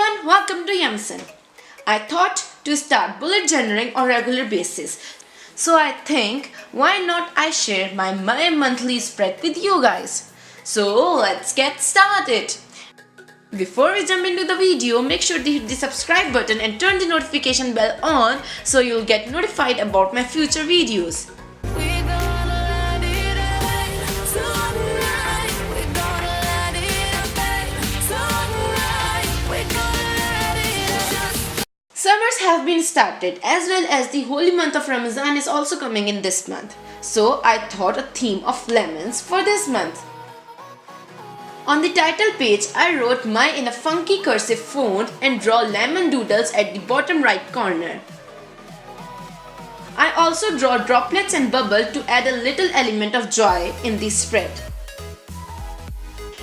everyone, welcome to Yamson. I thought to start bullet journaling on regular basis. So I think why not I share my monthly spread with you guys. So let's get started. Before we jump into the video, make sure to hit the subscribe button and turn the notification bell on so you'll get notified about my future videos. Summers have been started as well as the holy month of Ramadan is also coming in this month. So I thought a theme of lemons for this month. On the title page, I wrote "My" in a funky cursive font and draw lemon doodles at the bottom right corner. I also draw droplets and bubble to add a little element of joy in the spread.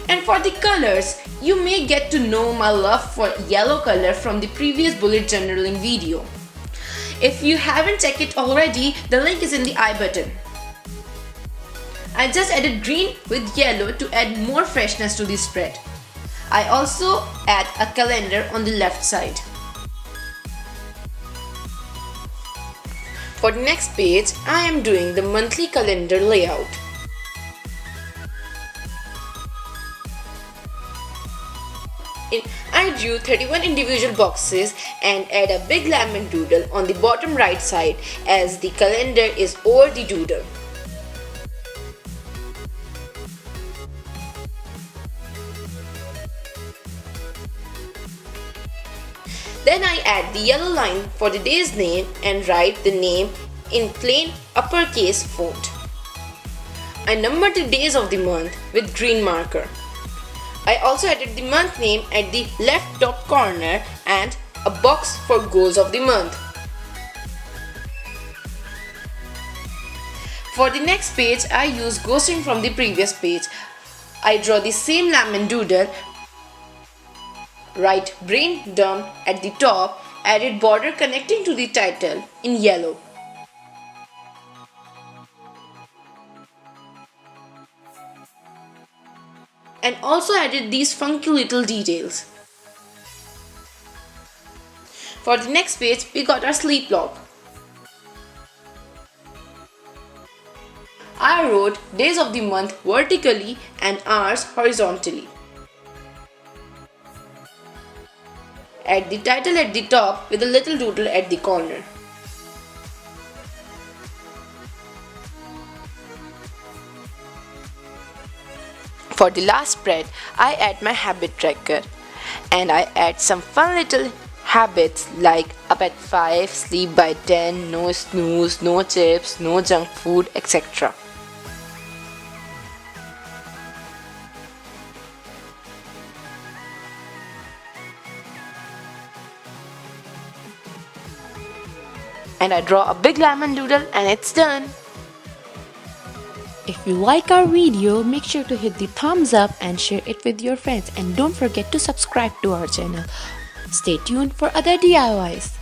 And for the colors, you may get to know my love for yellow color from the previous bullet journaling video. If you haven't checked it already, the link is in the I button. I just added green with yellow to add more freshness to the spread. I also add a calendar on the left side. For the next page, I am doing the monthly calendar layout. I drew 31 individual boxes and add a big lemon doodle on the bottom right side as the calendar is over the doodle. Then I add the yellow line for the day's name and write the name in plain uppercase font. I number the days of the month with green marker. I also added the month name at the left top corner and a box for goals of the month. For the next page, I use ghosting from the previous page. I draw the same lemon doodle, write brain dump at the top, added border connecting to the title in yellow. And also added these funky little details. For the next page, we got our sleep log. I wrote days of the month vertically and hours horizontally. Add the title at the top with a little doodle at the corner. For the last spread, I add my habit tracker and I add some fun little habits like up at 5, sleep by 10, no snooze, no chips, no junk food, etc. And I draw a big lemon doodle and it's done. If you like our video, make sure to hit the thumbs up and share it with your friends, and don't forget to subscribe to our channel. Stay tuned for other DIYs.